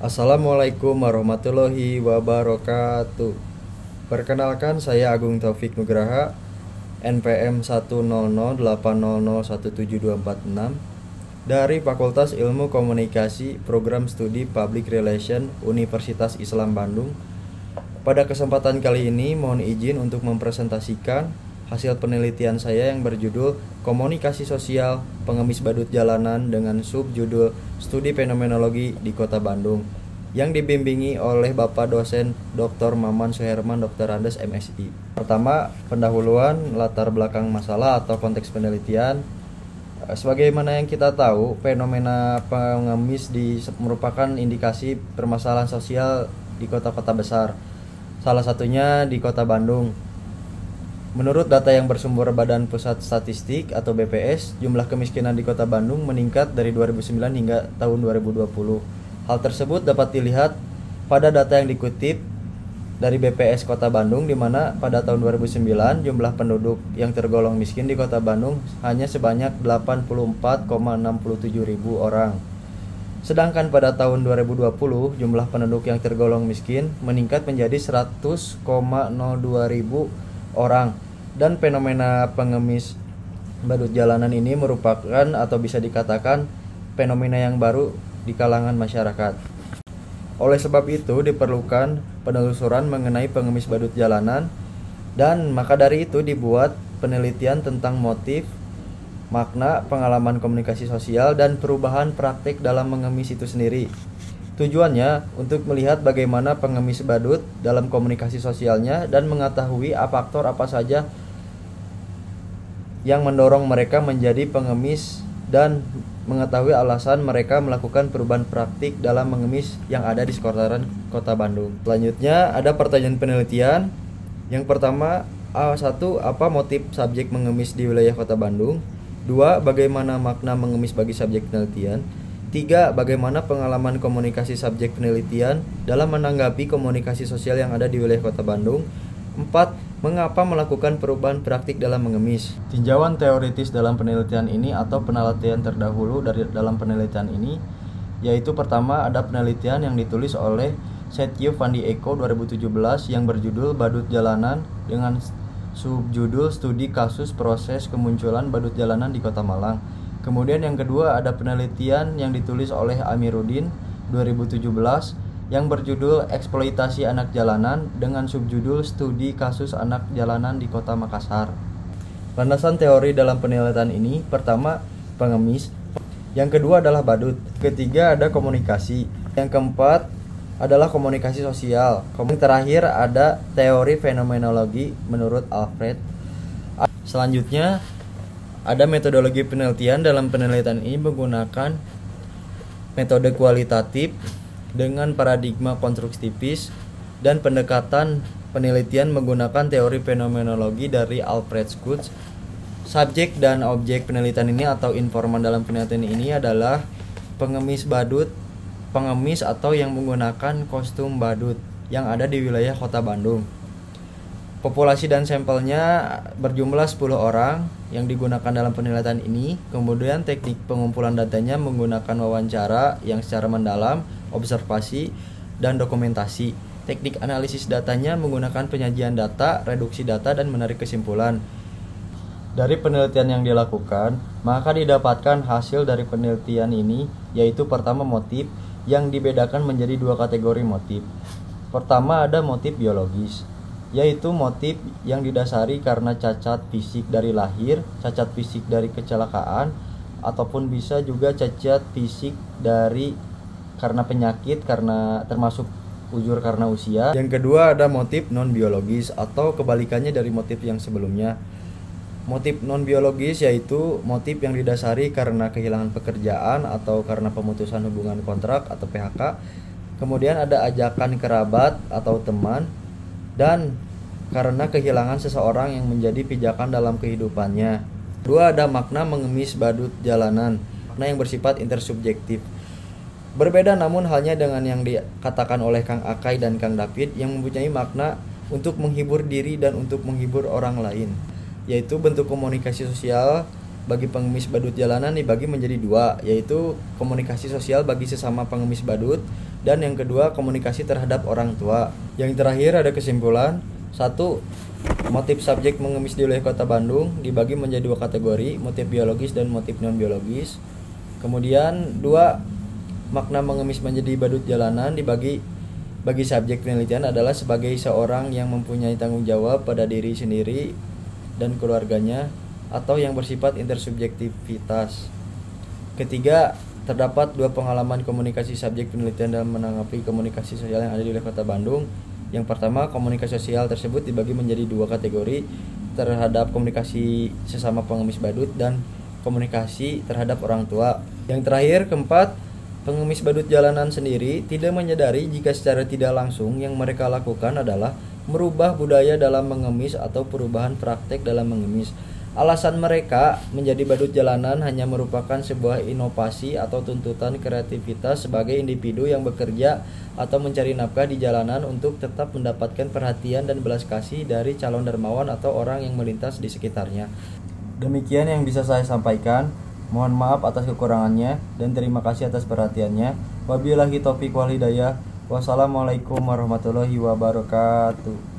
Assalamualaikum warahmatullahi wabarakatuh. Perkenalkan, saya Agung Taufik Nugraha, NPM 10080017246 dari Fakultas Ilmu Komunikasi Program Studi Public Relation Universitas Islam Bandung. Pada kesempatan kali ini mohon izin untuk mempresentasikan hasil penelitian saya yang berjudul Komunikasi Sosial Pengemis Badut Jalanan dengan subjudul Studi Fenomenologi di Kota Bandung yang dibimbingi oleh Bapak dosen Dr. Maman Suherman Dr. Andes MSI. Pertama, pendahuluan latar belakang masalah atau konteks penelitian. Sebagaimana yang kita tahu, fenomena pengemis merupakan indikasi permasalahan sosial di kota-kota besar. Salah satunya di Kota Bandung. Menurut data yang bersumber Badan Pusat Statistik atau BPS, jumlah kemiskinan di Kota Bandung meningkat dari 2009 hingga tahun 2020. Hal tersebut dapat dilihat pada data yang dikutip dari BPS Kota Bandung, di mana pada tahun 2009 jumlah penduduk yang tergolong miskin di Kota Bandung hanya sebanyak 84,67 ribu orang. Sedangkan pada tahun 2020 jumlah penduduk yang tergolong miskin meningkat menjadi 100,02 ribu orang, dan fenomena pengemis badut jalanan ini merupakan atau bisa dikatakan fenomena yang baru di kalangan masyarakat. Oleh sebab itu diperlukan penelusuran mengenai pengemis badut jalanan, dan maka dari itu dibuat penelitian tentang motif, makna, pengalaman komunikasi sosial, dan perubahan praktik dalam mengemis itu sendiri. Tujuannya untuk melihat bagaimana pengemis badut dalam komunikasi sosialnya dan mengetahui faktor apa saja yang mendorong mereka menjadi pengemis dan mengetahui alasan mereka melakukan perubahan praktik dalam mengemis yang ada di sekitaran Kota Bandung. Selanjutnya ada pertanyaan penelitian. Yang pertama, A1, apa motif subjek mengemis di wilayah Kota Bandung? 2, bagaimana makna mengemis bagi subjek penelitian? 3, bagaimana pengalaman komunikasi subjek penelitian dalam menanggapi komunikasi sosial yang ada di wilayah Kota Bandung? 4, mengapa melakukan perubahan praktik dalam mengemis? Tinjauan teoritis dalam penelitian ini atau penelitian terdahulu dalam penelitian ini, yaitu pertama ada penelitian yang ditulis oleh Setio Fandi Eko 2017 yang berjudul Badut Jalanan dengan subjudul Studi Kasus Proses Kemunculan Badut Jalanan di Kota Malang. Kemudian yang kedua ada penelitian yang ditulis oleh Amiruddin 2017 yang berjudul Eksploitasi Anak Jalanan dengan subjudul Studi Kasus Anak Jalanan di Kota Makassar. Landasan teori dalam penelitian ini, pertama pengemis, yang kedua adalah badut, ketiga ada komunikasi, yang keempat adalah komunikasi sosial. Yang terakhir ada teori fenomenologi menurut Alfred. Selanjutnya ada metodologi penelitian. Dalam penelitian ini menggunakan metode kualitatif dengan paradigma konstruktivis dan pendekatan penelitian menggunakan teori fenomenologi dari Alfred Schutz. Subjek dan objek penelitian ini atau informan dalam penelitian ini adalah pengemis badut, pengemis atau yang menggunakan kostum badut yang ada di wilayah Kota Bandung. Populasi dan sampelnya berjumlah 10 orang yang digunakan dalam penelitian ini. Kemudian teknik pengumpulan datanya menggunakan wawancara yang secara mendalam, observasi, dan dokumentasi. Teknik analisis datanya menggunakan penyajian data, reduksi data, dan menarik kesimpulan. Dari penelitian yang dilakukan, maka didapatkan hasil dari penelitian ini, yaitu pertama motif, yang dibedakan menjadi dua kategori motif. Pertama ada motif biologis, yaitu motif yang didasari karena cacat fisik dari lahir, cacat fisik dari kecelakaan, ataupun bisa juga cacat fisik dari karena penyakit, karena termasuk ujur karena usia. Yang kedua ada motif non biologis atau kebalikannya dari motif yang sebelumnya. Motif non biologis yaitu motif yang didasari karena kehilangan pekerjaan atau karena pemutusan hubungan kontrak atau PHK. Kemudian ada ajakan kerabat atau teman, dan karena kehilangan seseorang yang menjadi pijakan dalam kehidupannya. Kedua ada makna mengemis badut jalanan, makna yang bersifat intersubjektif. Berbeda namun halnya dengan yang dikatakan oleh Kang Akai dan Kang David yang mempunyai makna untuk menghibur diri dan untuk menghibur orang lain, yaitu bentuk komunikasi sosial bagi pengemis badut jalanan dibagi menjadi dua, yaitu komunikasi sosial bagi sesama pengemis badut dan yang kedua komunikasi terhadap orang tua. Yang terakhir ada kesimpulan. 1. Motif subjek mengemis di wilayah Kota Bandung dibagi menjadi 2 kategori, motif biologis dan motif non biologis. Kemudian 2, makna mengemis menjadi badut jalanan bagi subjek penelitian adalah sebagai seorang yang mempunyai tanggung jawab pada diri sendiri dan keluarganya atau yang bersifat intersubjektivitas. Ketiga, terdapat 2 pengalaman komunikasi subjek penelitian dalam menanggapi komunikasi sosial yang ada di wilayah Kota Bandung. Yang pertama, komunikasi sosial tersebut dibagi menjadi 2 kategori, terhadap komunikasi sesama pengemis badut dan komunikasi terhadap orang tua. Yang terakhir, keempat, pengemis badut jalanan sendiri tidak menyadari jika secara tidak langsung yang mereka lakukan adalah merubah budaya dalam mengemis atau perubahan praktek dalam mengemis. Alasan mereka menjadi badut jalanan hanya merupakan sebuah inovasi atau tuntutan kreativitas sebagai individu yang bekerja atau mencari nafkah di jalanan untuk tetap mendapatkan perhatian dan belas kasih dari calon dermawan atau orang yang melintas di sekitarnya. Demikian yang bisa saya sampaikan. Mohon maaf atas kekurangannya dan terima kasih atas perhatiannya. Wabillahi taufiq wal hidayah. Wassalamualaikum warahmatullahi wabarakatuh.